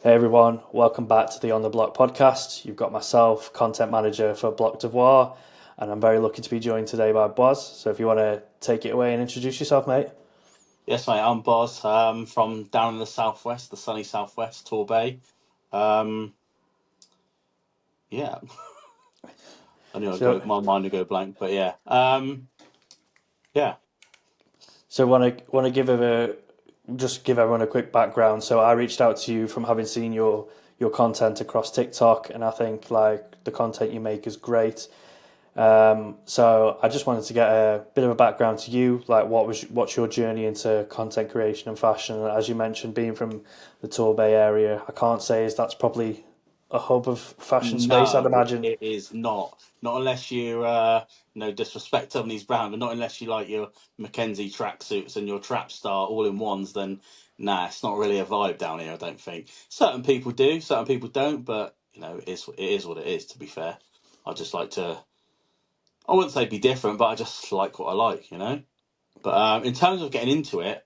Hey everyone, welcome back to the On the Block podcast. You've got myself, content manager for Bloc and I'm very lucky to be joined today by Boz. So if you want to take it away and introduce yourself, mate. Yes, mate, I'm Boz, from down in the southwest, the sunny southwest, Torbay. Um, yeah, I knew So, my mind would go blank, but yeah, yeah, so want to just give everyone a quick background. So I reached out to you from having seen your content across TikTok, and I think like the content you make is great. So I just wanted to get a bit of a background to you, like what's your journey into content creation and fashion? And as you mentioned, being from the Torbay area, I can't say is that's probably a hub of fashion space, I'd no, imagine. it is not. Not unless you, no disrespect to these brand, but not unless you like your Mackenzie tracksuits and your trap star all in ones. Then, nah, it's not really a vibe down here. I don't think. Certain people do, certain people don't, but it is what it is. To be fair, I just like to. I wouldn't say be different, but I just like what I like. But in terms of getting into it,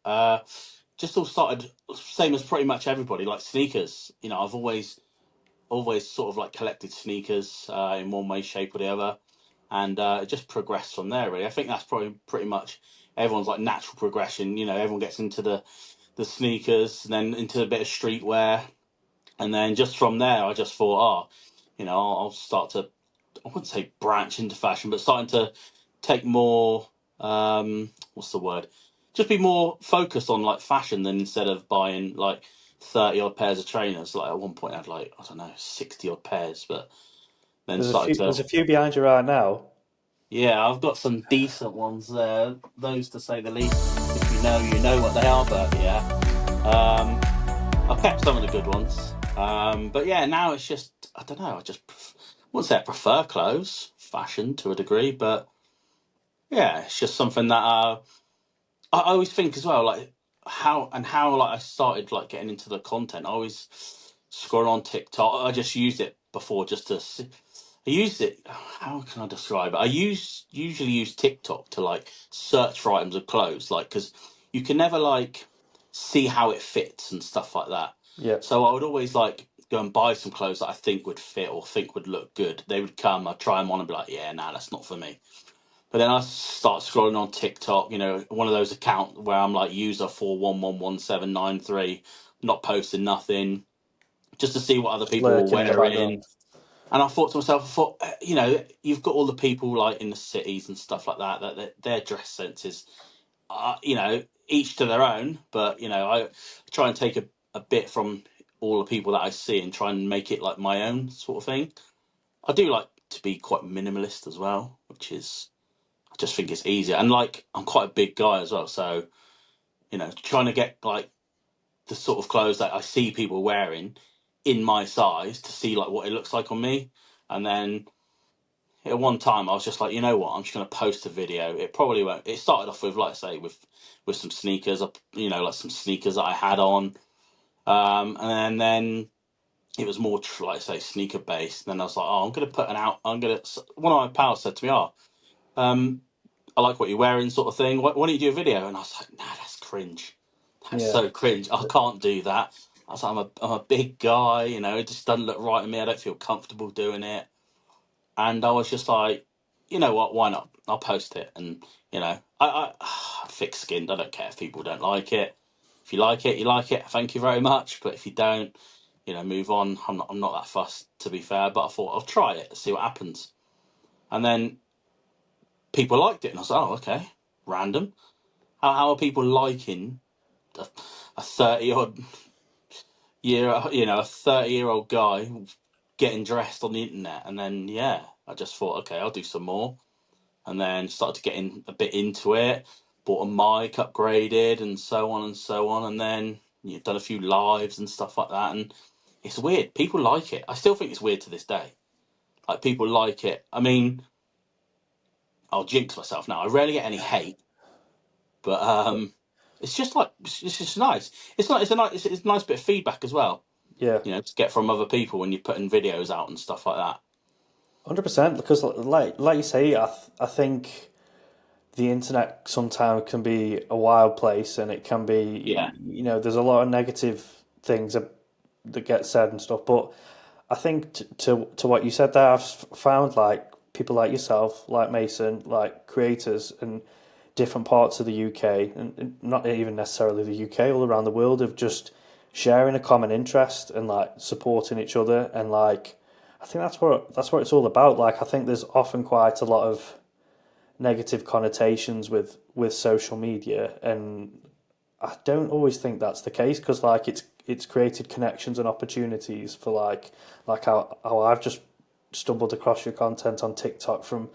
just all started same as pretty much everybody, like sneakers. I've always sort of like collected sneakers in one way, shape, or the other, and it just progressed from there. Really, I think that's probably pretty much everyone's like natural progression. Everyone gets into the sneakers, and then into a bit of streetwear, and then just from there, I just thought, I'll start to, I wouldn't say branch into fashion, but starting to take more, what's the word? Just be more focused on like fashion than instead of buying like 30 odd pairs of trainers. Like at one point I had like, I don't know, 60 odd pairs, but then started There's to, a few behind you right now. yeah, I've got some decent ones there, those to say the least. If you know, you know what they are, but yeah. Um, I've kept some of the good ones. But yeah, now it's just, I don't know, wouldn't say I prefer clothes, fashion to a degree, but yeah, it's just something that I always think as well, like how like I started like getting into the content. I always scroll on TikTok. I just used it before just to. I used it. How can I describe it? Usually use TikTok to like search for items of clothes, like because you can never like see how it fits and stuff like that. Yeah. So I would always like go and buy some clothes that I think would fit or think would look good. They would come, I'd try them on and be like, yeah, nah, that's not for me. But then I start scrolling on TikTok, one of those accounts where I'm like user 4111793, not posting nothing, just to see what other Just people were lurking in the wearing. background. And I thought to myself, you've got all the people like in the cities and stuff like that, that their dress senses, each to their own. But, I try and take a bit from all the people that I see and try and make it like my own sort of thing. I do like to be quite minimalist as well, which is I just think it's easier. And like I'm quite a big guy as well, so trying to get like the sort of clothes that I see people wearing in my size to see like what it looks like on me. And then at one time I was just like, you know what, I'm just gonna post a video. It probably won't. It started off with like say with some sneakers, like some sneakers that I had on, and then it was more like say sneaker based. And then I was like, oh, I'm gonna put an out. I'm gonna. One of my pals said to me, oh. Um, I like what you're wearing, sort of thing. Why don't you do a video? And I was like, nah, that's cringe. That's Yeah. so cringe. I can't do that. I was like, I'm a big guy, it just doesn't look right on me. I don't feel comfortable doing it. And I was just like, you know what? Why not? I'll post it. And I'm thick skinned. I don't care if people don't like it. If you like it, you like it. Thank you very much. But if you don't, move on. I'm not that fussed, to be fair. But I thought I'll try it, see what happens. And then people liked it, and I was like, oh, okay, random. How are people liking a 30 odd a 30-year-old guy getting dressed on the internet? And then, yeah, I just thought, okay, I'll do some more. And then started getting a bit into it, bought a mic, upgraded, and so on and so on. And then done a few lives and stuff like that. And it's weird. People like it. I still think it's weird to this day. Like, people like it. I mean, I'll jinx myself now. I rarely get any hate. But it's just like it's just nice. It's a nice bit of feedback as well. Yeah. To get from other people when you're putting videos out and stuff like that. 100%. Because like you say, I think the internet sometimes can be a wild place, and it can be Yeah, there's a lot of negative things that gets said and stuff. But I think to what you said there, I've found like people like yourself, like Mason, like creators in different parts of the UK, and not even necessarily the UK, all around the world, of just sharing a common interest and like supporting each other, and like I think that's what it's all about. Like I think there's often quite a lot of negative connotations with social media, and I don't always think that's the case because like it's created connections and opportunities for like how I've just stumbled across your content on TikTok from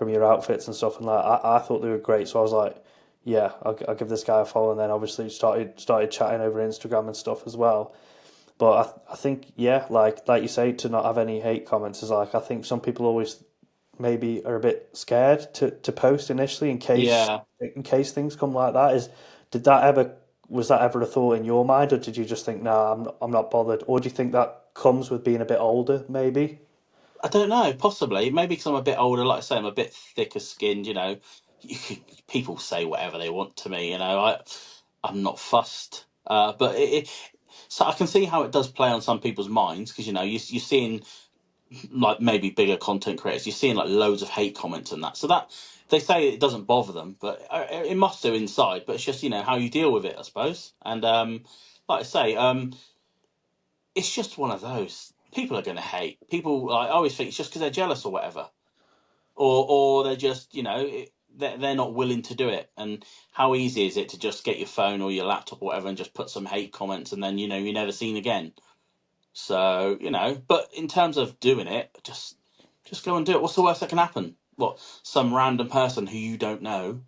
your outfits and stuff, and like I thought they were great, so I was like, yeah, I'll give this guy a follow, and then obviously started chatting over Instagram and stuff as well. But I think yeah, like you say, to not have any hate comments is like I think some people always maybe are a bit scared to post initially Yeah, in case things come like that. Did that ever was that ever a thought in your mind, or did you just think, nah, I'm not bothered, or do you think that comes with being a bit older, maybe? I don't know. Possibly, maybe because I'm a bit older. Like I say, I'm a bit thicker skinned. You can, people say whatever they want to me. I'm not fussed. So I can see how it does play on some people's minds because you're seeing like maybe bigger content creators. You're seeing like loads of hate comments and that. So that they say it doesn't bother them, but it must do inside. But it's just how you deal with it, I suppose. And like I say, it's just one of those. People are going to hate. People, like, I always think it's just because they're jealous or whatever, or they're just they're not willing to do it. And how easy is it to just get your phone or your laptop or whatever and just put some hate comments and then you're never seen again. So but in terms of doing it, just go and do it. What's the worst that can happen? What, some random person who you don't know,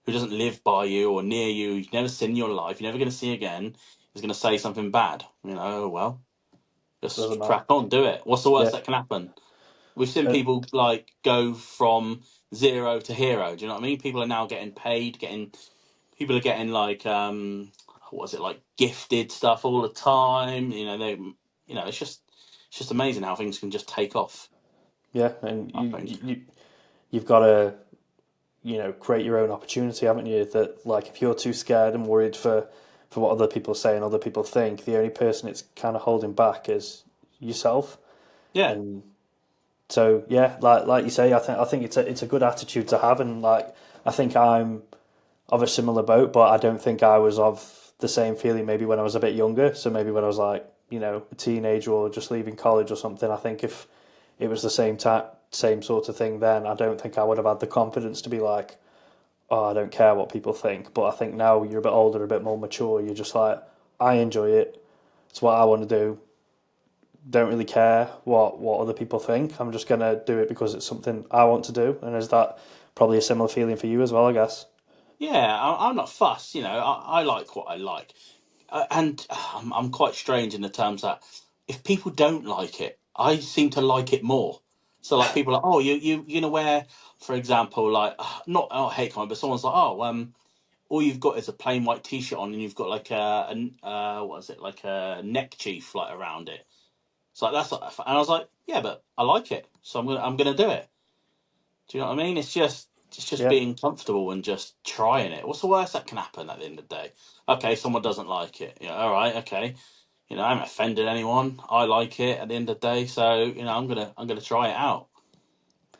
who doesn't live by you or near you, you've never seen in your life, you're never going to see again, is going to say something bad? Well, Doesn't just matter. crack on, do it. What's the worst Yeah. that can happen? We've seen Uh, people like go from zero to hero. Do you know what I mean? People are now getting paid, getting people are getting like what was it, like gifted stuff all the time. It's just amazing how things can just take off. yeah, and I think. you've got to create your own opportunity, haven't you? That like if you're too scared and worried for what other people say and other people think, the only person it's kind of holding back is yourself. Yeah, And so yeah, like you say, I think it's a good attitude to have, and like I think I'm of a similar boat, but I don't think I was of the same feeling maybe when I was a bit younger. So maybe when I was like a teenager or just leaving college or something, I think if it was the same sort of thing then, I don't think I would have had the confidence to be like, oh, I don't care what people think. But I think now you're a bit older, a bit more mature. You're just like, I enjoy it. It's what I want to do. Don't really care what other people think. I'm just gonna do it because it's something I want to do. And is that probably a similar feeling for you as well? I guess. yeah. I'm not fussed. I like what I like, and I'm quite strange in the terms that if people don't like it, I seem to like it more. So like people are like, oh, you're gonna wear, for example, like not hate comment, but someone's like, oh, all you've got is a plain white t-shirt on, and you've got like what is it, like a neck chief like around it. It's like that's, and I was like, yeah, but I like it, so I'm gonna do it. Do you know what I mean? It's just Yeah. being comfortable and just trying it. What's the worst that can happen at the end of the day? Okay, someone doesn't like it. Yeah, all right, okay. I haven't offended anyone. I like it at the end of the day, so I'm gonna try it out.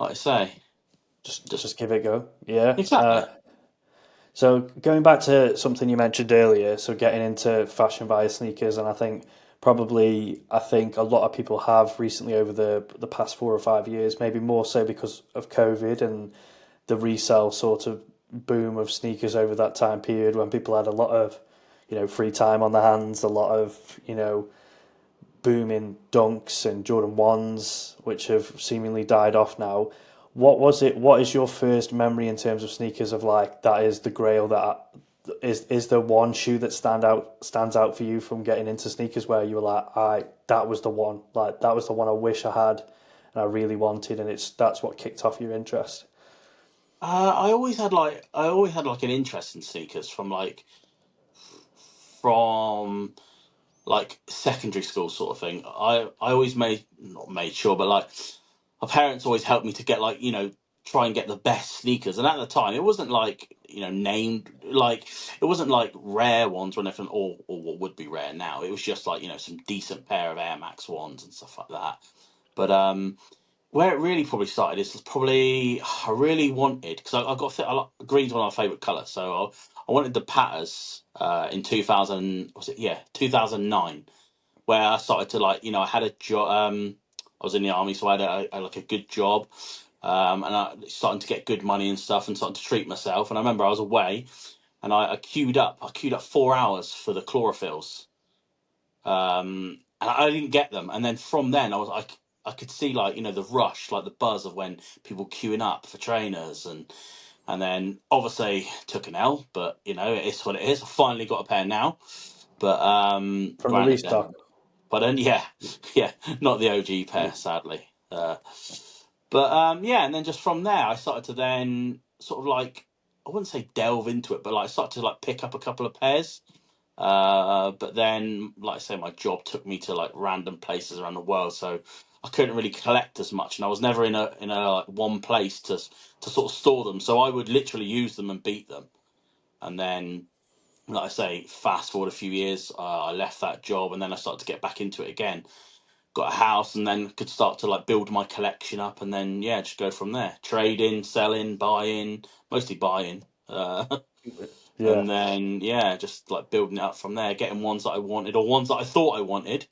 Like I say, just Just give it a go. Yeah. exactly. So going back to something you mentioned earlier, so getting into fashion via sneakers, and I think a lot of people have recently over the past 4 or 5 years, maybe more so because of COVID and the resale sort of boom of sneakers over that time period when people had a lot of free time on their hands, a lot of booming dunks and Jordan ones, which have seemingly died off now. What was it? What is your first memory in terms of sneakers of like that is the grail that is there one shoe that stands out for you from getting into sneakers where you were like, I that was the one, like that was the one I wish I had and I really wanted, and that's what kicked off your interest. I always had like an interest in sneakers from like secondary school sort of thing. I always made not made sure, but like my parents always helped me to get like try and get the best sneakers. And at the time, it wasn't like, named, like, it wasn't like rare ones or anything, or what would be rare now. It was just like, some decent pair of Air Max ones and stuff like that. But where it really probably started is probably I really wanted, because I got green's one of my favourite colours, so I wanted the Patters in 2000, was it, yeah, 2009, where I started to, like, I had a job. I was in the army, so I had like a good job, and I starting to get good money and stuff, and starting to treat myself. And I remember I was away, and I queued up. I queued up 4 hours for the chlorophylls, and I didn't get them. And then from then, I could see, like, the rush, like the buzz of when people queuing up for trainers, and then obviously took an L, but it is what it is. I finally got a pair now, but from the granted, restock. but then, yeah, yeah, not the OG pair, sadly. But yeah, and then just from there, I started to then sort of, like, I wouldn't say delve into it, but like started to, like, pick up a couple of pairs. But then, like I say, my job took me to, like, random places around the world, so I couldn't really collect as much, and I was never in a like one place to sort of store them. So I would literally use them and beat them, and then, like I say, fast forward a few years, I left that job, and then I started to get back into it again. Got a house, and then could start to, like, build my collection up, and then, yeah, just go from there. Trading, selling, buying, mostly buying. Yeah, And then, yeah, just, like, building it up from there, getting ones that I wanted or ones that I thought I wanted.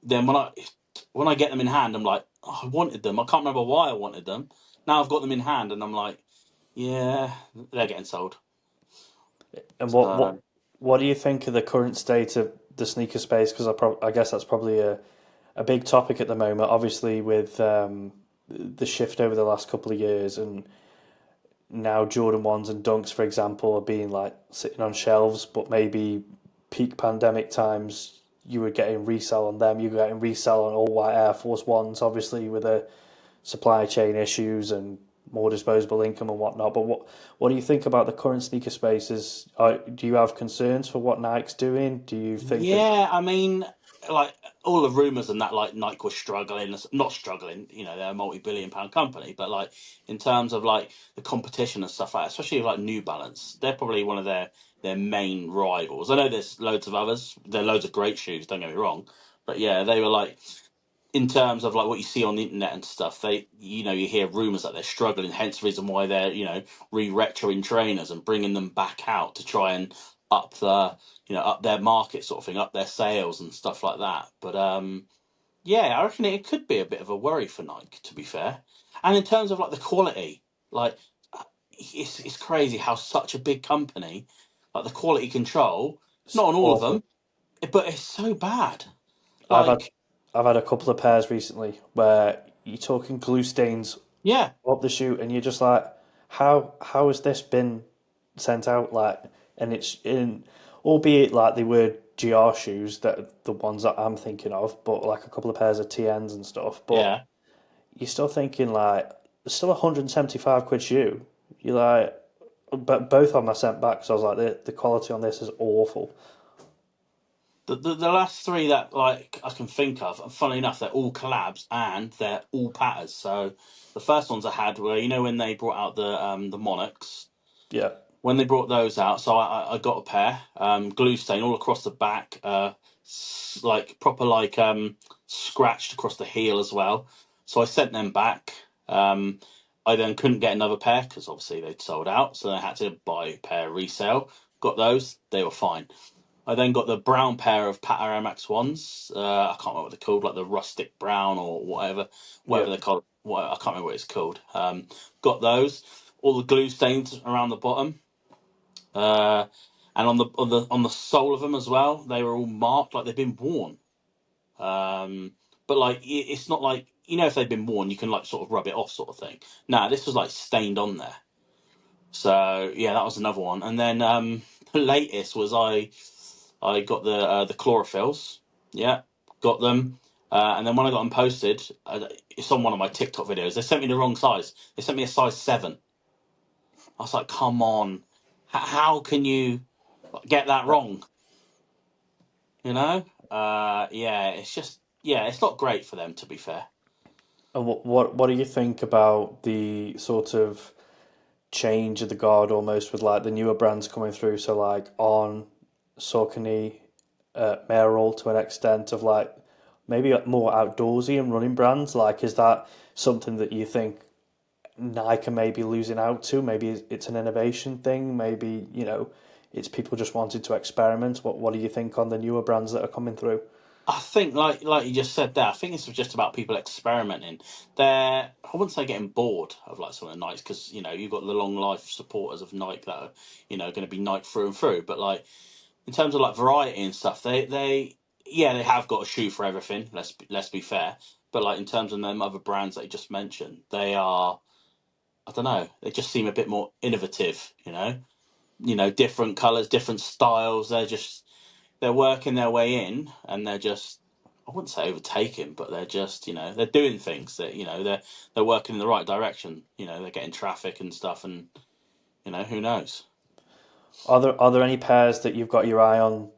Then when I get them in hand, I'm like, oh, I wanted them. I can't remember why I wanted them. Now I've got them in hand, and I'm like, yeah, they're getting sold. and So what do you think of the current state of the sneaker space? Because I guess that's probably a big topic at the moment. Obviously, with the shift over the last couple of years, and now Jordan ones and Dunks, for example, are being, like, sitting on shelves, but maybe peak pandemic times you were getting resell on them. You were getting resell on all white Air Force Ones, obviously with the supply chain issues and more disposable income and whatnot. But what do you think about the current sneaker spaces? Do you have concerns for what Nike's doing? Do you think that yeah, I mean, like, all the rumors and that, like, Nike was struggling, not struggling. They're a multi-billion-pound company, but, like, in terms of, like, the competition and stuff like that, especially like New Balance, they're probably one of their main rivals. I know there's loads of others. There are loads of great shoes. Don't get me wrong, but yeah, they were, like, in terms of, like, what you see on the internet and stuff, you hear rumors that they're struggling. Hence the reason why they're, re-retroing trainers and bringing them back out to try and up up their market, sort of thing, up their sales and stuff like that. But yeah, I reckon it could be a bit of a worry for Nike, to be fair. And in terms of, like, the quality, like, it's crazy how such a big company, like, the quality control, it's not on all of awful? them, but it's so bad. I've had Like, I've had a couple of pairs recently where you're talking glue stains yeah, up the shoe, and you're just like, how has this been sent out? Like, and it's in, albeit like they were GR shoes, that the ones that I'm thinking of, but like a couple of pairs of TNs and stuff. But yeah. you're still thinking, like, it's still a £175 shoe. You're like, but both of them I sent back because I was like, the quality on this is awful. The last three that, like, I can think of, and funny enough, they're all collabs and they're all Patters. So the first ones I had were, when they brought out the Monarchs, Yeah, when they brought those out, so I got a pair, glue stain all across the back, like proper, like, scratched across the heel as well. So I sent them back. I then couldn't get another pair because obviously they'd sold out, so I had to buy a pair resale. Got those, they were fine. I then got the brown pair of Patta Air Max ones. I can't remember what they're called, like the rustic brown or whatever, yeah, whatever they're called. What, I can't remember what it's called. Got those. All the glue stains around the bottom, uh, and on the sole of them as well. They were all marked like they've been worn. But, like, it's not like, if they've been worn, you can, like, sort of rub it off, sort of thing. Nah, this was, like, stained on there. So yeah, that was another one. And then the latest was I got the chlorophylls. Yeah, got them. And then when I got them posted, it's on one of my TikTok videos. They sent me the wrong size. They sent me a size 7. I was like, come on, how can you get that yeah. wrong? Yeah, it's just, yeah, it's not great for them, to be fair. And what do you think about the sort of change of the guard almost with like the newer brands coming through? So like on Saucony, Merrill to an extent of like maybe more outdoorsy and running brands. Like, is that something that you think Nike are maybe losing out to? Maybe it's an innovation thing. Maybe, it's people just wanted to experiment. What do you think on the newer brands that are coming through? I think, like you just said there, I think it's just about people experimenting. I wouldn't say getting bored of like some of the Nikes because you've got the long life supporters of Nike that are going to be Nike through and through. But like in terms of like variety and stuff, they yeah they have got a shoe for everything. Let's be fair. But like in terms of them other brands that you just mentioned, they are, I don't know, they just seem a bit more innovative. Different colors, different styles. They're working their way in, and they're just, I wouldn't say overtaking, but they're just they're doing things that they're working in the right direction. They're getting traffic and stuff, and who knows. Are there any pairs that you've got your eye on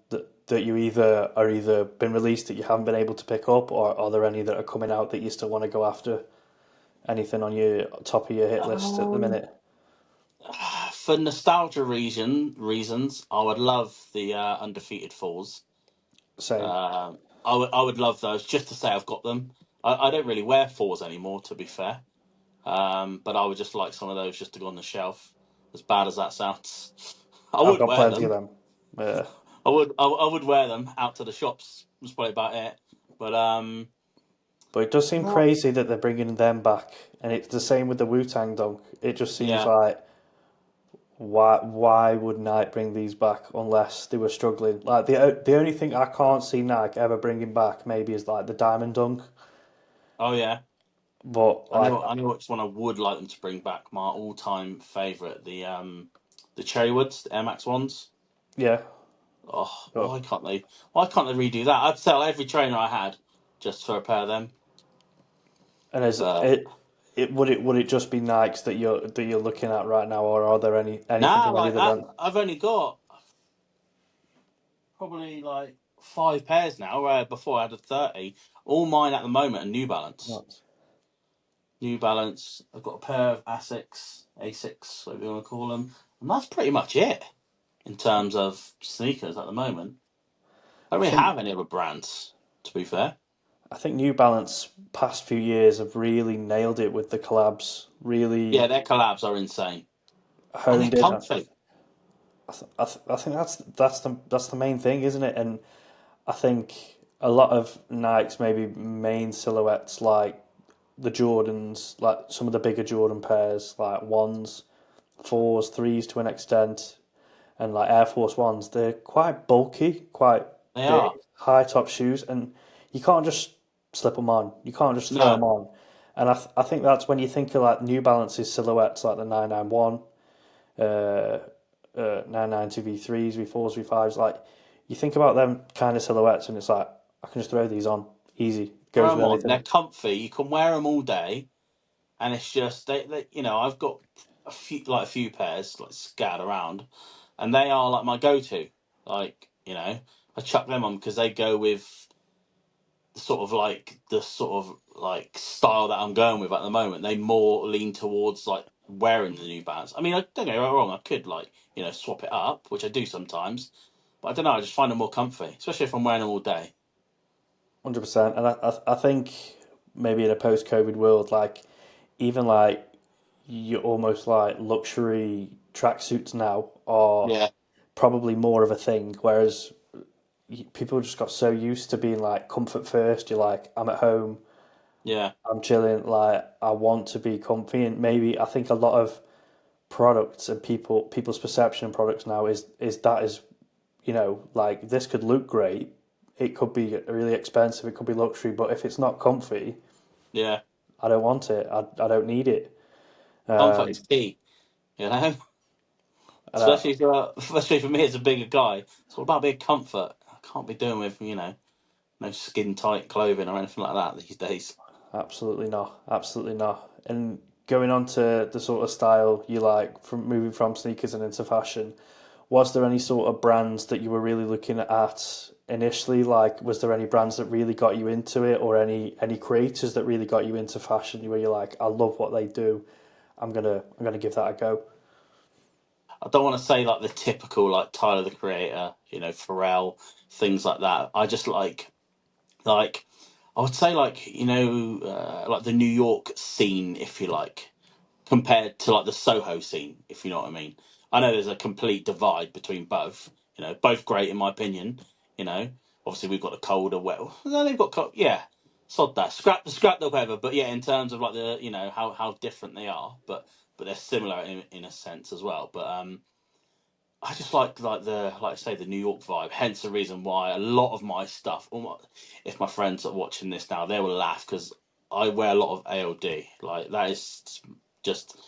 that you either been released that you haven't been able to pick up, or are there any that are coming out that you still want to go after? Anything on your top of your hit list at the Um, minute? for nostalgia reasons, I would love the undefeated fours. Same. I would love those just to say I've got them. I don't really wear fours anymore, to be fair. But I would just like some of those just to go on the shelf. As bad as that sounds, I I've would got wear plenty of them. them. Yeah. I would wear them out to the shops. That's probably about it. But But it does seem not crazy that they're bringing them back, and it's the same with the Wu Tang Dunk. It just seems yeah. like why would Nike bring these back unless they were struggling? Like the only thing I can't see Nike ever bringing back maybe is like the Diamond Dunk, Oh yeah. but I like know. I know which one I would like them to bring back. My all-time favorite, the Cherry Woods, the Air Max ones. yeah, Oh, but why can't they? Why can't they redo that? I'd sell every trainer I had just for a pair of them. and is But it just be Nikes that you're looking at right now, or are there anything nah, from any like of the brand? I've only got probably like five pairs now. Where before I had a 30. All mine at the moment are New Balance. Nuts. New Balance. I've got a pair of Asics, whatever you want to call them, and that's pretty much it in terms of sneakers at the moment. I I don't really think have any other brands, to be fair. I think New Balance past few years have really nailed it with the collabs, Yeah, really their collabs are insane, and they're honed in. comfy. I think that's the main thing, isn't it? And I think a lot of Nike's maybe main silhouettes, like the Jordans, like some of the bigger Jordan pairs, like ones, fours, threes to an extent, and like Air Force Ones, they're quite bulky, quite They big, are. high top shoes, and you can't just slip them on. You can't just throw them No, on. And I think that's when you think of like New Balance's silhouettes, like the 991, uh, 990 V3s, V4s, V5s. Like you think about them kind of silhouettes, and it's like I can just throw these on, easy, throw goes them with on. They're anything. comfy. You can wear them all day, and it's just I've got a few pairs like scattered around, and they are like my go-to. Like I chuck them on because they go with the sort of like style that I'm going with at the moment. They more lean towards like wearing the New Balance. I mean, I don't get me wrong. I could like swap it up, which I do sometimes, but I don't know. I just find them more comfy, especially if I'm wearing them all day. 100%. And I think maybe in a post COVID world, like even like you almost like luxury tracksuits now are Yeah, probably more of a thing, whereas people just got so used to being like comfort first. You're like, I'm at home, yeah, I'm chilling, like I want to be comfy, and maybe I think a lot of products and people's perception of products now is like this could look great, it could be really expensive, it could be luxury, but if it's not comfy, yeah. I don't want it. I don't need it. Comfort Um, is key. You know, and I, especially for me as a bigger guy. It's all about being comfort. I can't be doing with no skin tight clothing or anything like that these days. Absolutely not. Absolutely not. And going on to the sort of style you like from moving from sneakers and into fashion, Was there any sort of brands that you were really looking at initially? Like, was there any brands that really got you into it, or any creators that really got you into fashion where you're like, I love what they do. I'm gonna give that a go. I don't want to say like the typical like Tyler the Creator, Pharrell, things like that. I just like I would say like like the New York scene, if you like, compared to like the Soho scene, if you know what I mean. I know there's a complete divide between both. Both great in my opinion. You know, Obviously we've got the colder, well, no, they've got cold. Yeah, sod that. Scrap the weather. But yeah, in terms of like the how different they are, but they're similar in a sense as well. But I just like the like I say the New York vibe. Hence the reason why a lot of my stuff. If my friends are watching this now, they will laugh because I wear a lot of ALD. Like that is just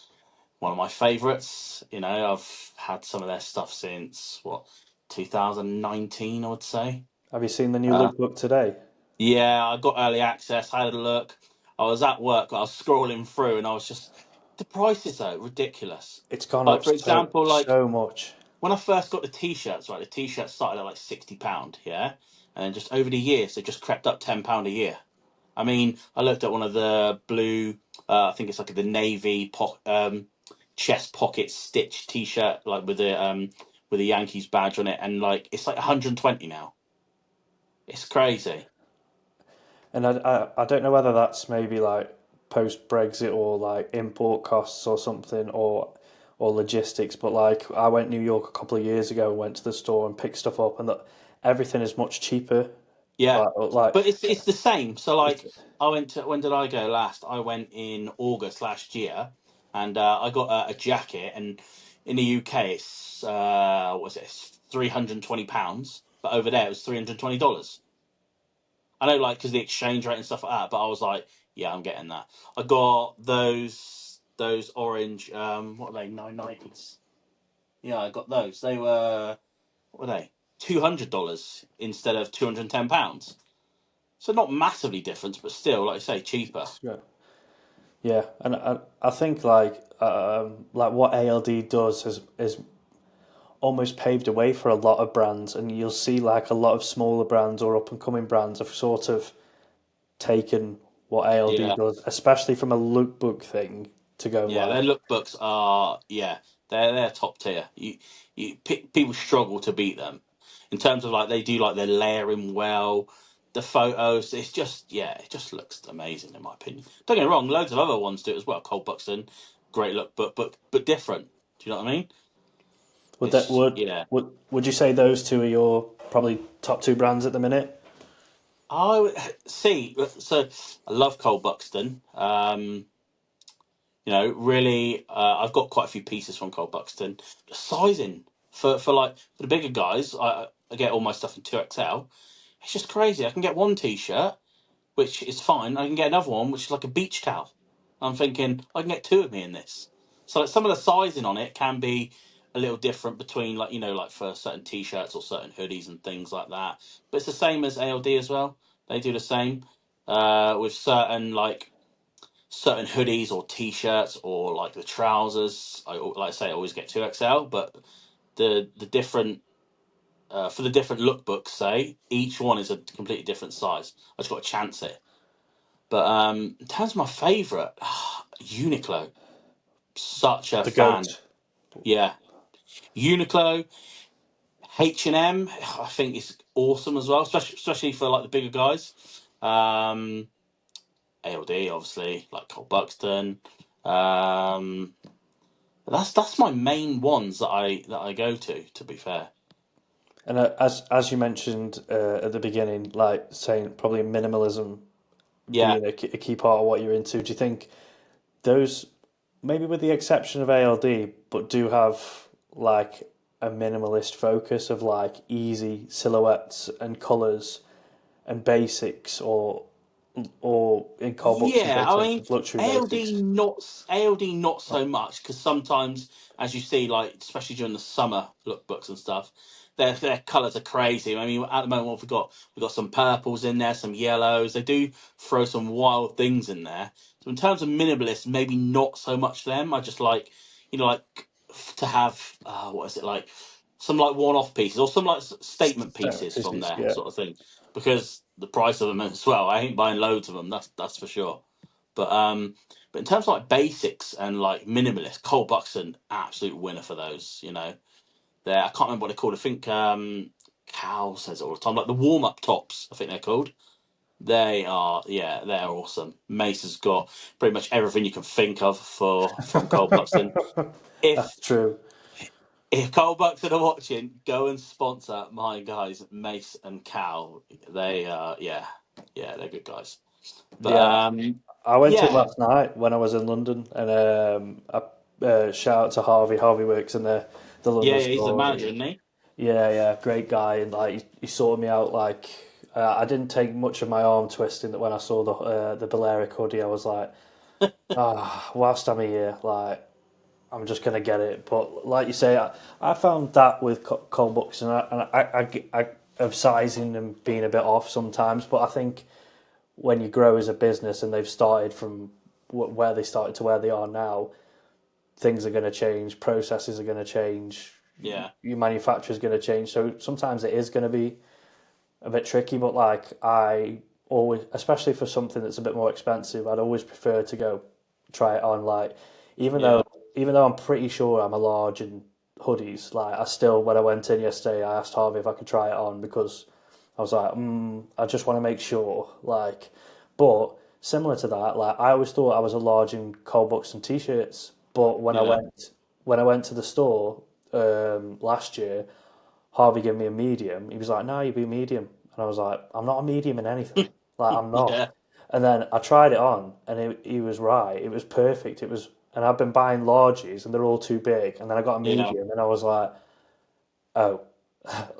one of my favourites. I've had some of their stuff since what 2019, I would say. Have you seen the new Uh, lookbook today? yeah, I got early access. I had a look. I was at work. I was scrolling through, and I was just the prices are ridiculous. It's gone Like up for so example, like so much. when I first got the t-shirts, right, the t-shirts started at like £60, yeah, and then just over the years they just crept up £10 a year. I mean, I looked at one of the blue, I think it's like the navy chest pocket stitch t-shirt, like with the Yankees badge on it, and like it's like 120 now. It's crazy. And I don't know whether that's maybe like post Brexit or like import costs or something or logistics, but like I went New York a couple of years ago and went to the store and picked stuff up, and everything is much cheaper. Yeah, Like but it's the same. So it's, like I went to when did I go last? I went in August last year, and I got a jacket. And in the UK, it's what was it? It's £320, but over there it was $320. I know, like, because the exchange rate and stuff like that. But I was like, yeah, I'm getting that. I got those orange what are they 990s? Yeah, I got those. They were what were they $200 instead of £210. So not massively different, but still, like I say, cheaper. yeah, yeah, and I think like what ALD does is almost paved the way for a lot of brands, and you'll see like a lot of smaller brands or up and coming brands have sort of taken what ALD Yeah, does, especially from a lookbook thing, to go yeah. like Their lookbooks are they're top tier. People struggle to beat them in terms of like they do like their layering well, the photos. It's just it just looks amazing in my opinion. Don't get me wrong, loads of other ones do it as well. Cole Buxton, great lookbook, but different. Do you know what I mean? would that It's yeah. would you say those two are your probably top two brands at the minute? I would- see. So I love Cole Buxton. Really, I've got quite a few pieces from Cole Buxton. The sizing for the bigger guys, I get all my stuff in 2XL. It's just crazy. I can get one t-shirt, which is fine. I can get another one, which is like a beach towel. I'm thinking I can get two of me in this. So like, some of the sizing on it can be a little different between like like for certain t-shirts or certain hoodies and things like that. But it's the same as ALD as well. They do the same with certain hoodies or t-shirts or like the trousers. Like I say, I always get 2XL, but the different for the different lookbooks, say each one is a completely different size. I just got to chance it. But in terms of my favourite, Uniqlo. Such a The fan. goat. Yeah, Uniqlo, H&M. I think is awesome as well, especially for like the bigger guys. Um, ALD, obviously, like Cole Buxton. Um, that's my main ones that I go to. To be fair, And as you mentioned at the beginning, like saying probably minimalism yeah, being a key part of what you're into, do you think those, maybe with the exception of ALD, but do have like a minimalist focus of like easy silhouettes and colours and basics, or in Carl Buxton, for yeah. I example, mean, luxury ALD basics? not ALD not so much because sometimes, as you see, like especially during the summer lookbooks and stuff, their colours are crazy. I mean, at the moment what we've got some purples in there, some yellows. They do throw some wild things in there. So in terms of minimalist, maybe not so much them. I just like like to have what is it like? some like one-off pieces or some like statement pieces from Statistics, there, yeah. sort of thing, because the price of them as well. I ain't buying loads of them. That's for sure. But in terms of like basics and like minimalist, Cole Buxton, absolute winner for those. You know, they're, I can't remember what they're called. I think Cal says it all the time. Like the warm-up tops, I think they're called. They are, yeah, they're awesome. Mace has got pretty much everything you can think of for from Cole Buxton. If That's true. if Cole Buxton are watching, go and sponsor my guys Mace and Cal. They yeah, yeah, they're good guys. But Yeah, I went to it yeah, last night when I was in London, and shout out to Harvey. Harvey works in the yeah, London yeah, he's the store. manager, isn't he? Yeah, yeah, great guy, and like he sorted me out. Like I didn't take much of my arm twisting that when I saw the Balearic hoodie, I was like, ah, whilst I'm here, like I'm just gonna get it. But like you say, I found that with Cole Bucks and I of sizing and being a bit off sometimes. But I think when you grow as a business and they've started from where they started to where they are now, things are going to change, processes are going to change, Yeah, your manufacturer is going to change. So sometimes it is going to be a bit tricky. But like I always, especially for something that's a bit more expensive, I'd always prefer to go try it on. Like even yeah, though even though I'm pretty sure I'm a large in hoodies, like I still when I went in yesterday, I asked Harvey if I could try it on because I was like, I just want to make sure. Like, but similar to that, like I always thought I was a large in Cole Buxton t-shirts, but yeah, when I went to the store last year, Harvey gave me a medium. He was like, "No, you be medium," and I was like, "I'm not a medium in anything. Like, I'm not." yeah, And then I tried it on, and he was right. It was perfect. It was, and I've been buying larges, and they're all too big. And then I got a yeah, medium, and I was like, "Oh,"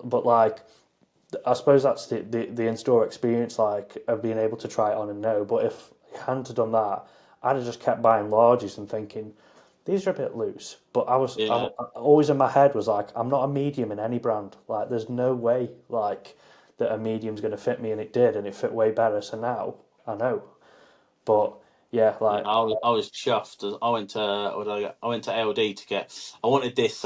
but like I suppose that's the in-store experience, like of being able to try it on and know. But if you hadn't done that, I'd have just kept buying larges and thinking these are a bit loose. But yeah. I always in my head was like, I'm not a medium in any brand. Like, there's no way like that a medium's going to fit me, and it did, and it fit way better. So now I know. But yeah, Yeah, like I was chuffed. I went to what did I go? I went to LD to get. I wanted this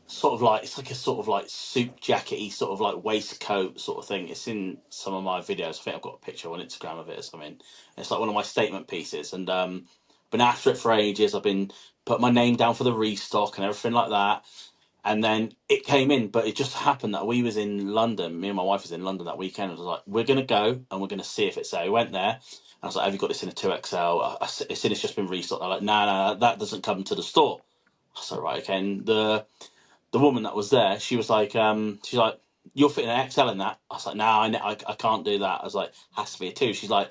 sort of like it's like a sort of like suit jackety sort of like waistcoat sort of thing. It's in some of my videos. I think I've got a picture on Instagram of it or something. It's like one of my statement pieces, and been after it for ages. I've been put my name down for the restock and everything like that. And then it came in, but it just happened that we was in London. Me and my wife was in London that weekend. I was like, we're gonna go and we're gonna see if it's there. We went there. And I was like, "Have you got this in a 2XL?" It's in. It's just been restocked. They're like, "No, no, that doesn't come to the store." I was like, "Right, okay." And the woman that was there, she was like, she's like, "You're fitting an XL in that." I was like, "No, I can't do that." I was like, "Has to be a two." She's like,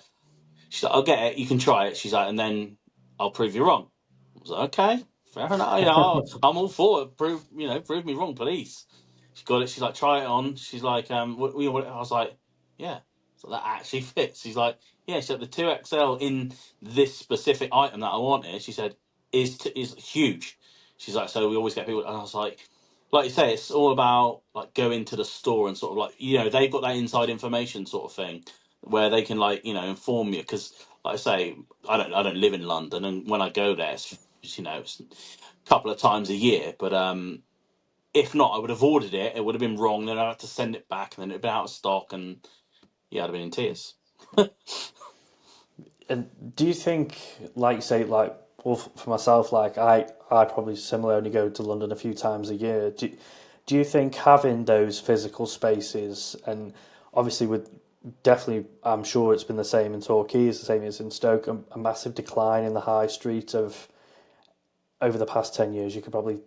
"I'll get it. You can try it." She's like, "And then I'll prove you wrong." I was like, "Okay, fair enough. You know, I'm all for it. Prove me wrong, please." She got it. She's like, "Try it on." She's like, I was like, "Yeah." So that actually fits. She's like, "Yeah." She said the 2XL in this specific item that I wanted. She said is huge. She's like, "So we always get people." And I was like you say, it's all about like going to the store and sort of like they've got that inside information sort of thing where they can like inform you because like I say I don't live in London and when I go there it's a couple of times a year but if not I would have ordered it would have been wrong then I'd have to send it back and then it'd been out of stock and yeah I'd have been in tears. and do you think, like you say, like well, for myself, like I probably similarly only go to London a few times a year. Do you think having those physical spaces and obviously with definitely, I'm sure it's been the same in Torquay, it's the same as in Stoke, a massive decline in the high street of over the past 10 years. You could probably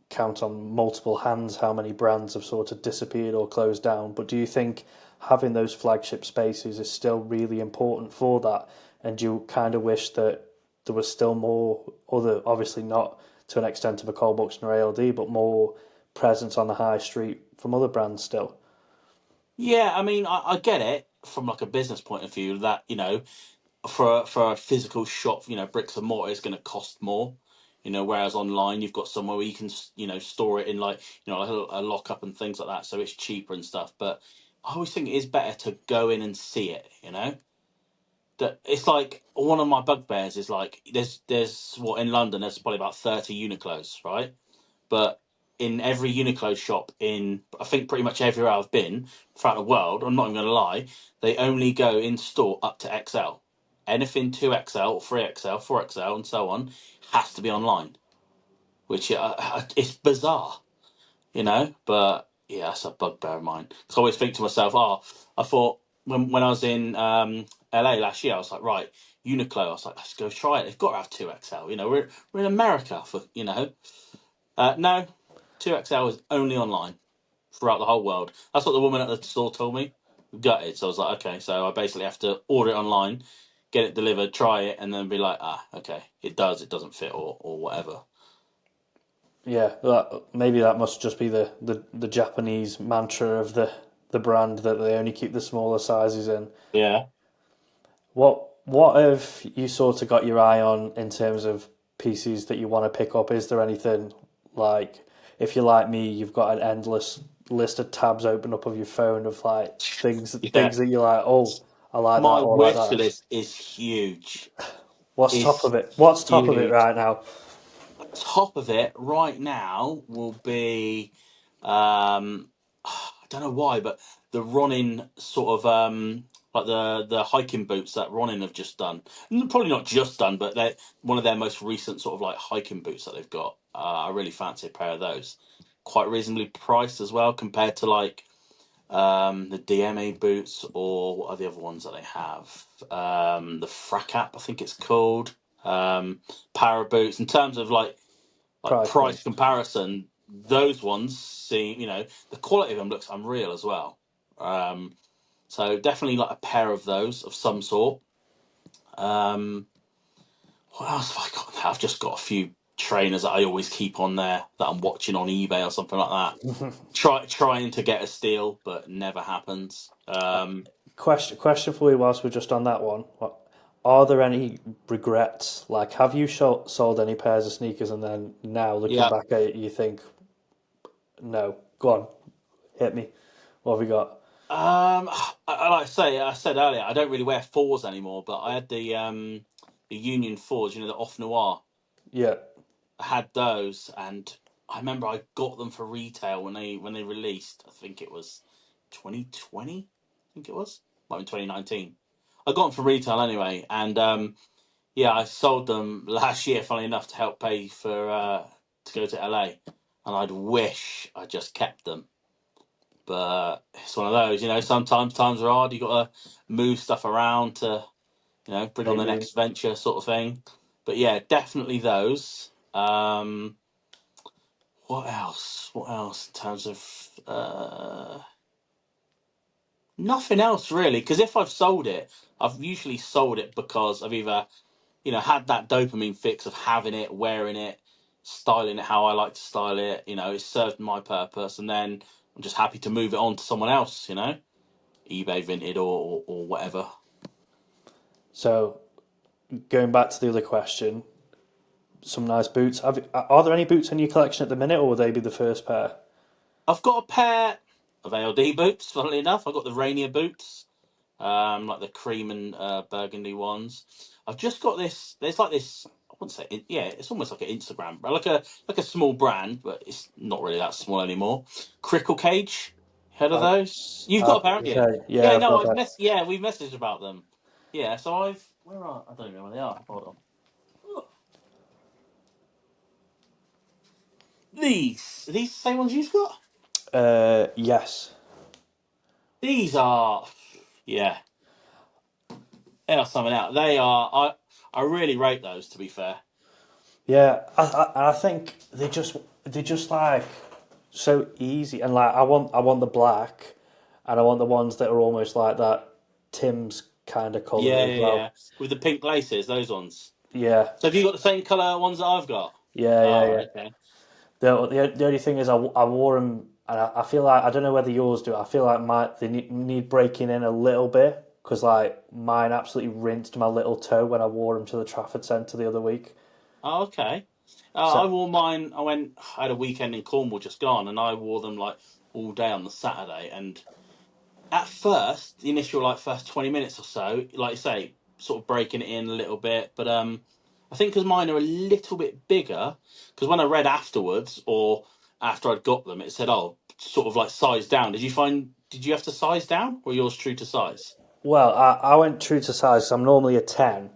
count on multiple hands how many brands have sort of disappeared or closed down. But do you think having those flagship spaces is still really important for that? And do you kind of wish that there was still more other, obviously not to an extent of a Cole Buxton or ALD, but more presence on the high street from other brands still? Yeah, I mean I get it from like a business point of view that for a physical shop, bricks and mortar is going to cost more. Whereas online you've got somewhere where you can, store it in like, like a lockup and things like that, so it's cheaper and stuff. But I always think it is better to go in and see it. That it's like one of my bugbears is like there's what in London there's probably about 30 Uniqlos, right? But in every Uniqlo shop in I think pretty much everywhere I've been throughout the world. I'm not even going to lie. They only go in store up to XL. Anything 2XL, 3XL, 4XL, and so on has to be online, which it's bizarre, you know. But yeah, that's a bugbear of mine. So I always think to myself, oh, I thought when I was in LA last year, I was like, right, Uniqlo. I was like, let's go try it. They've got to have 2XL. You know, we're in America for no, 2XL is only online throughout the whole world. That's what the woman at the store told me. Gutted. So I was like, okay, so I basically have to order it online, get it delivered, try it, and then be like, okay, it doesn't fit, or whatever. Yeah, maybe that must just be the Japanese mantra of the brand that they only keep the smaller sizes in. Yeah, What have you sort of got your eye on in terms of PCs that you want to pick up? Is there anything like, if you're like me, you've got an endless list of tabs open up of your phone of like yeah. things that you're like, oh, I like that My or I like wish that. list is huge. What's top Is of it? What's top of it huge. right now? Top of it right now will be I don't know why, but the running sort of like the hiking boots that Ronin have just done. Probably not just done, but they're one of their most recent sort of like hiking boots that they've got. I really fancy a pair of those. Quite reasonably priced as well compared to like the DMA boots, or what are the other ones that they have? The Fracap, I think it's called. Para boots. In terms of like Price price points. comparison, those ones seem, the quality of them looks unreal as well. Um, so definitely like a pair of those of some sort. Um, what else have I got there? I've just got a few trainers that I always keep on there that I'm watching on eBay or something like that. Trying to get a steal, but never happens. Question for you whilst we're just on that one. Are there any regrets? Like, have you sold any pairs of sneakers and then now looking Yeah. back at it, you think, no, go on, hit me. What have we got? Like I said earlier, I don't really wear fours anymore, but I had the Union fours, the off noir. Yeah, I had those, and I remember I got them for retail when they released. I think it was 2020. I think it was, might be 2019. I got them for retail anyway, and yeah, I sold them last year. Funny enough, to help pay for to go to LA, and I'd wish I just kept them. But it's one of those, Sometimes times are hard. You got to move stuff around to, bring on make the room. next venture, sort of thing. But yeah, definitely those. What else? What else in terms of nothing else really? Because if I've sold it, I've usually sold it because I've either had that dopamine fix of having it, wearing it, styling it how I like to style it. It's served my purpose, and then I'm just happy to move it on to someone else. eBay Vinted or whatever. So, going back to the other question, some nice boots. Are there any boots in your collection at the minute, or will they be the first pair? I've got a pair of ALD boots. Funnily enough, I've got the Rainier boots, like the cream and burgundy ones. I've just got this. There's like this. I wouldn't say. Yeah, it's almost like an Instagram, but like a small brand, but it's not really that small anymore. Crickle Cage. Heard of I, those? You've got a pair, haven't you? okay, yeah, Yeah, I've no, got that. yeah, we've messaged about them. Yeah, so where are I don't even know where they are. Hold on. These are these the same ones you've got? Yes, These are, yeah, they are something else. They are. I really rate those. To be fair. yeah. I think they just like so easy, and like I want the black, and I want the ones that are almost like that Tim's kind of color Yeah, as yeah, yeah. well. With the pink laces, those ones. Yeah, So have you got the same colour ones that I've got? yeah, yeah, Oh, yeah. right, okay. The only thing is I wore them, and I feel like I don't know whether yours do. I feel like they need breaking in a little bit because like mine absolutely rinsed my little toe when I wore them to the Trafford Centre the other week. Oh, okay. I So wore mine. I had a weekend in Cornwall just gone, and I wore them like all day on the Saturday. And at first, the initial like first 20 minutes or so, like you say, sort of breaking it in a little bit. But I think because mine are a little bit bigger, because when I read afterwards, or after I'd got them, it said, "Oh, sort of like size down." Did you have to size down, or yours true to size? Well, I went true to size. I'm normally a 10,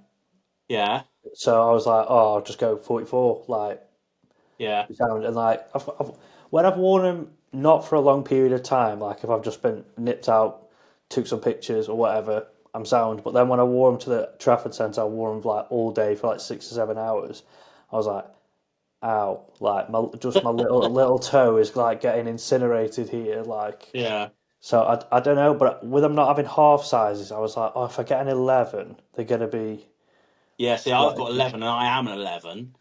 Yeah, so I was like, oh, I'll just go 44. Like, yeah, sound and like when I've worn them not for a long period of time, like if I've just been nipped out, took some pictures or whatever, I'm sound. But then when I wore them to the Trafford Centre, I wore them like all day for like 6 or 7 hours. I was like, ow, like my little toe is like getting incinerated here, like. yeah, So I don't know, but with them not having half sizes, I was like, oh, if I get an 11, they're gonna be yeah. See, I've like, got 11, and I am an 11.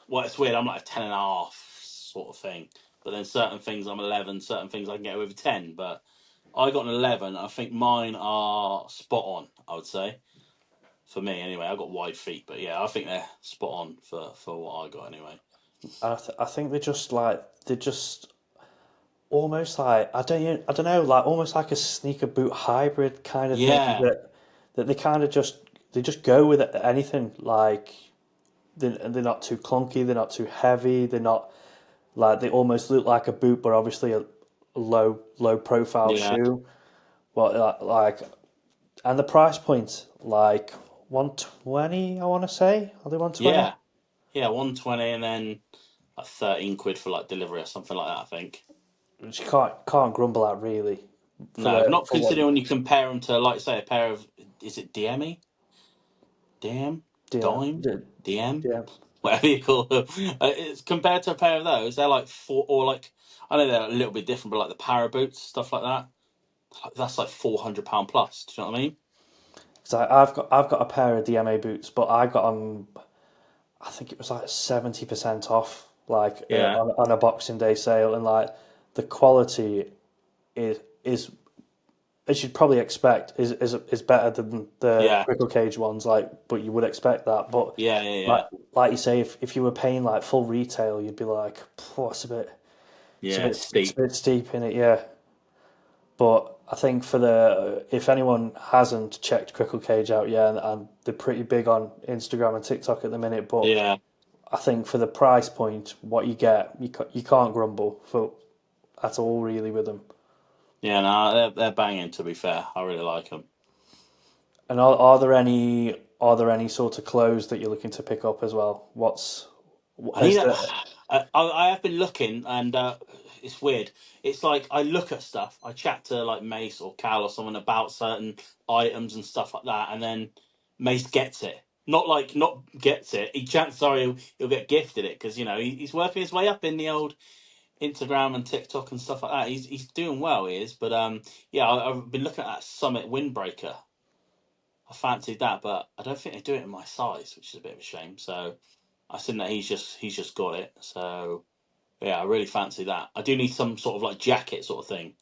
Well, it's weird. I'm like a 10.5 sort of thing. But then certain things I'm 11, certain things I can get away with 10. But I got an 11. I think mine are spot on, I would say. For me, anyway. I got wide feet, but yeah, I think they're spot on for what I got, anyway. I think they're just almost like I don't know, like almost like a sneaker boot hybrid kind of thing Yeah, that they kind of just they just go with anything. Like they're not too clunky, they're not too heavy, they're not like they almost look like a boot, but obviously a low profile yeah, shoe. Well, like and the price point like 120, I want to say. Are they 120? yeah, yeah. 120 and then like 13 quid for like delivery or something like that, I think. Which you can't grumble at really No, not for what considering when you compare them to, like, say, a pair of, is it DME? DM? yeah Dime? DM? yeah. Whatever you call them. It's compared to a pair of those, they're like four, or like, I know they're a little bit different, but like the para boots, stuff like that, that's like £400 plus. Do you know what I mean? So I've got a pair of DMA boots, but I got them. I think it was like 70% off, like Yeah, on a Boxing Day sale, and like the quality is as you'd probably expect is better than the yeah, Crickle Cage ones. Like, but you would expect that. But yeah, yeah, like yeah, like you say, if you were paying like full retail, you'd be like, it's yeah. It's it's a steep. bit steep in it, yeah. But I think for the if anyone hasn't checked Crickle Cage out, yeah, and they're pretty big on Instagram and TikTok at the minute. But Yeah, I think for the price point, what you get, you can't grumble for at all really with them. yeah. No, they're banging. To be fair, I really like them. And are there any sort of clothes that you're looking to pick up as well? I need Has a, the I have been looking, and it's weird. It's like I look at stuff, I chat to like Mace or Cal or someone about certain items and stuff like that, and then Mace gets it. Not gets it. Chances are he'll get gifted it because he's working his way up in the old Instagram and TikTok and stuff like that. He's doing well, he is. But yeah, I've been looking at that Summit Windbreaker. I fancied that, but I don't think they do it in my size, which is a bit of a shame. So I seen that he's just got it. So yeah, I really fancy that. I do need some sort of like jacket sort of thing.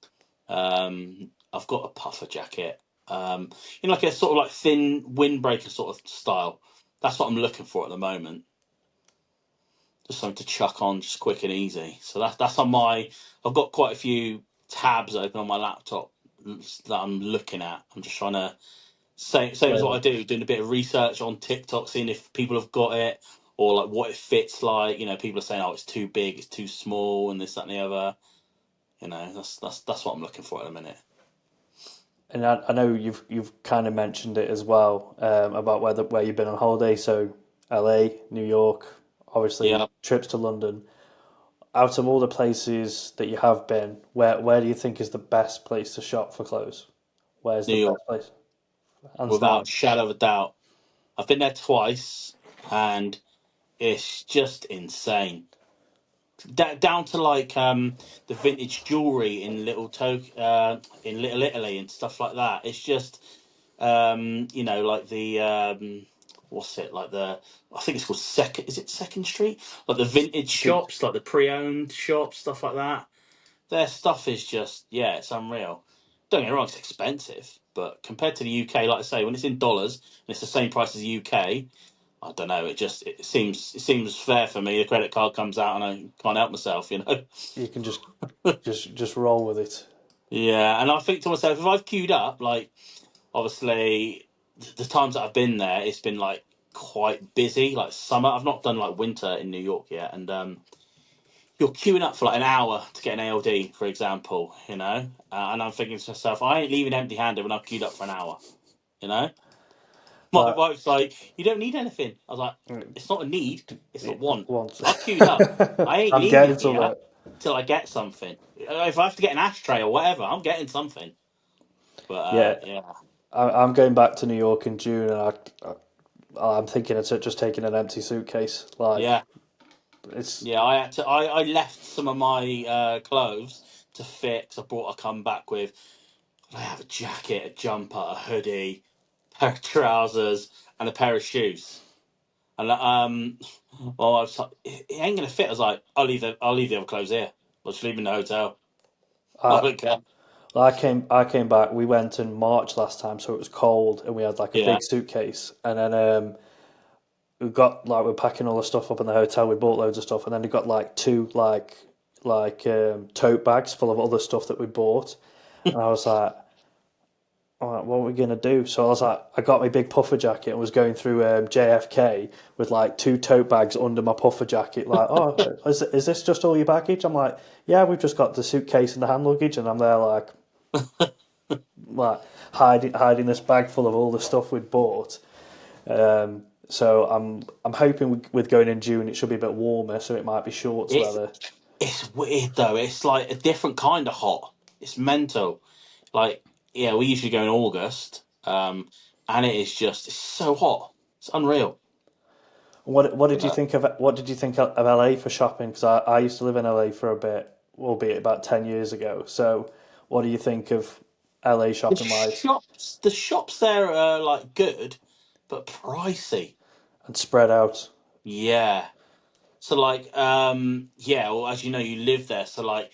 I've got a puffer jacket. Like a sort of like thin windbreaker sort of style. That's what I'm looking for at the moment. Just something to chuck on, just quick and easy. So that's on my. I've got quite a few tabs open on my laptop that I'm looking at. I'm just trying to same as what I flavor? do, doing a bit of research on TikTok, seeing if people have got it or like what it fits like. People are saying, "Oh, it's too big, it's too small," and this, that, and the other. That's what I'm looking for at the minute. And I know you've kind of mentioned it as well about where you've been on holiday. So LA, New York, obviously Yeah, trips to London. Out of all the places that you have been, where do you think is the best place to shop for clothes? Where's New the York, best place? Hands without down. a shadow of a doubt. I've been there twice, and it's just insane. Down to like the vintage jewelry in in Little Italy and stuff like that. It's just like the what's it like the I think it's called Second. Is it Second Street? Like the vintage Did, shops, like the pre-owned shops, stuff like that. Their stuff is just, yeah, it's unreal. Don't get me wrong, it's expensive, but compared to the UK, like I say, when it's in dollars and it's the same price as the UK, I don't know. It seems fair for me. The credit card comes out and I can't help myself. you can just roll with it. Yeah, and I think to myself, if I've queued up, like obviously the times that I've been there, it's been like quite busy, like summer. I've not done like winter in New York yet, and you're queuing up for like an hour to get an ALD, for example, and I'm thinking to myself, I ain't leaving empty-handed when I've queued up for an hour, you know. My Like, wife's like, you don't need anything. I was like, it's not a need, it's a yeah, want. once. I've queued up. I ain't I'm getting leaving to here that. till I get something. If I have to get an ashtray or whatever, I'm getting something. But Yeah, yeah, I'm going back to New York in June, and I'm thinking it's just taking an empty suitcase. Like yeah, it's yeah. I left some of my clothes to fit. 'Cause I brought a comeback with. I have a jacket, a jumper, a hoodie, pair of trousers, and a pair of shoes. And well, I was like, it ain't gonna fit. I was like, I'll leave the other clothes here. I'll just leave them in the hotel. I I don't care. I came back. We went in March last time, so it was cold, and we had like a Yeah. big suitcase, and then we got like we're packing all the stuff up in the hotel. We bought loads of stuff, and then we got like two tote bags full of other stuff that we bought, and I was like, all right, what are we gonna do? So I was like, I got my big puffer jacket and was going through JFK with like two tote bags under my puffer jacket. Like, oh, is this just all your baggage? I'm like, yeah, we've just got the suitcase and the hand luggage, and I'm there like hiding this bag full of all the stuff we'd bought. So I'm hoping with going in June it should be a bit warmer, so it might be shorts It's weather. it's weird though. It's like a different kind of hot. It's mental. Like, yeah, we usually go in August, and it's so hot. It's unreal. What did you But think of what did you think of LA for shopping? Because I used to live in LA for a bit, albeit about 10 years ago. So what do you think of LA shopping wise the shops there are like good, but pricey. and spread out Yeah. So like, yeah. Well, as you know, you live there. So like,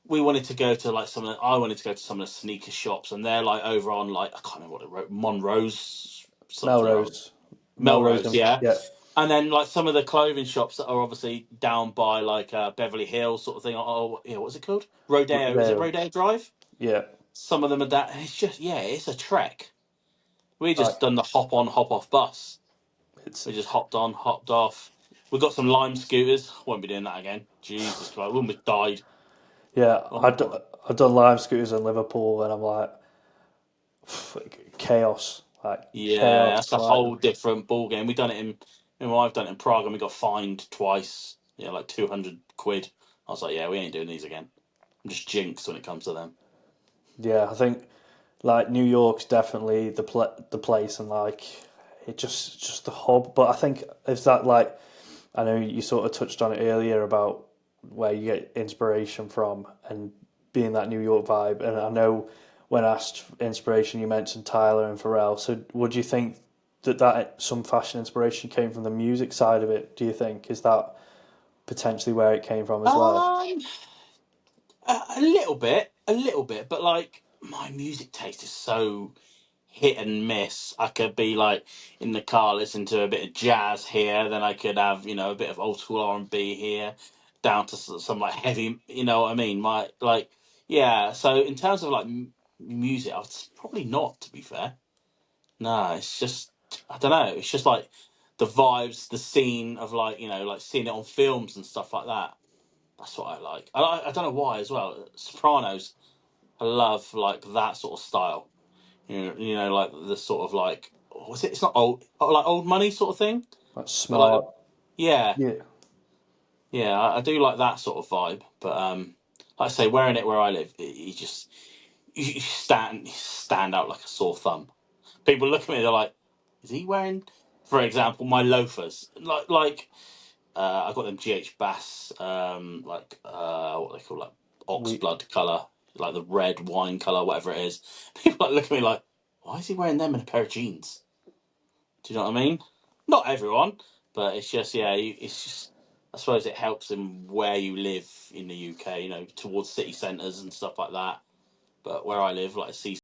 we wanted to go to like I wanted to go to some of the sneaker shops, and they're like over on like I can't remember what it wrote, Monroe's something or Melrose, Melrose Melrose, and yeah. yeah, And then like some of the clothing shops that are obviously down by like Beverly Hills sort of thing. Oh, yeah, what's it called? Rodeo. Is it Rodeo, Rodeo Drive? yeah. Some of them are that. It's just yeah, it's a trek. We Like just done the hop on, hop off bus. it's We just hopped on, hopped off. We got some Lime scooters. Won't be doing that again. Jesus Christ, we almost died. yeah. Oh my God. I've done Lime scooters in Liverpool, and I'm like chaos, like Yeah, chaos. that's a Like whole different ball game. We done it in, you know, I've done it in Prague, and we got fined twice. Yeah, like 200 quid. I was like, yeah, we ain't doing these again. I'm just jinxed when it comes to them. yeah, I think like New York's definitely the place, and like it just the hub. But I think is that like I know you sort of touched on it earlier about where you get inspiration from and being that New York vibe. And I know when asked for inspiration, you mentioned Tyler and Pharrell. So would you think that some fashion inspiration came from the music side of it? Do you think is that potentially where it came from as well? Um, a little bit, but like my music taste is so hit and miss. I could be like in the car listening to a bit of jazz here, then I could have a bit of old school R&B here, down to some like heavy. You know what I mean? My like yeah. So in terms of like music, I was probably not. To be fair, no. It's just I don't know. It's just like the vibes, the scene of like like seeing it on films and stuff like that. That's what I like. I don't know why as well. Sopranos. I love like that sort of style. Like the sort of like was it? It's not old, like old money sort of thing, That's but like smart. yeah, Yeah, yeah, I do like that sort of vibe. But like I say, wearing it where I live, you stand out like a sore thumb. People look at me, they're like, "Is he wearing?" For example, my loafers, I got them GH Bass, what they call like we oxblood color, like the red wine color, whatever it is. People like look at me like, why is he wearing them in a pair of jeans? Do you know what I mean? Not everyone, but it's just yeah, it's just. I suppose it helps in where you live in the UK, towards city centres and stuff like that. But where I live, like a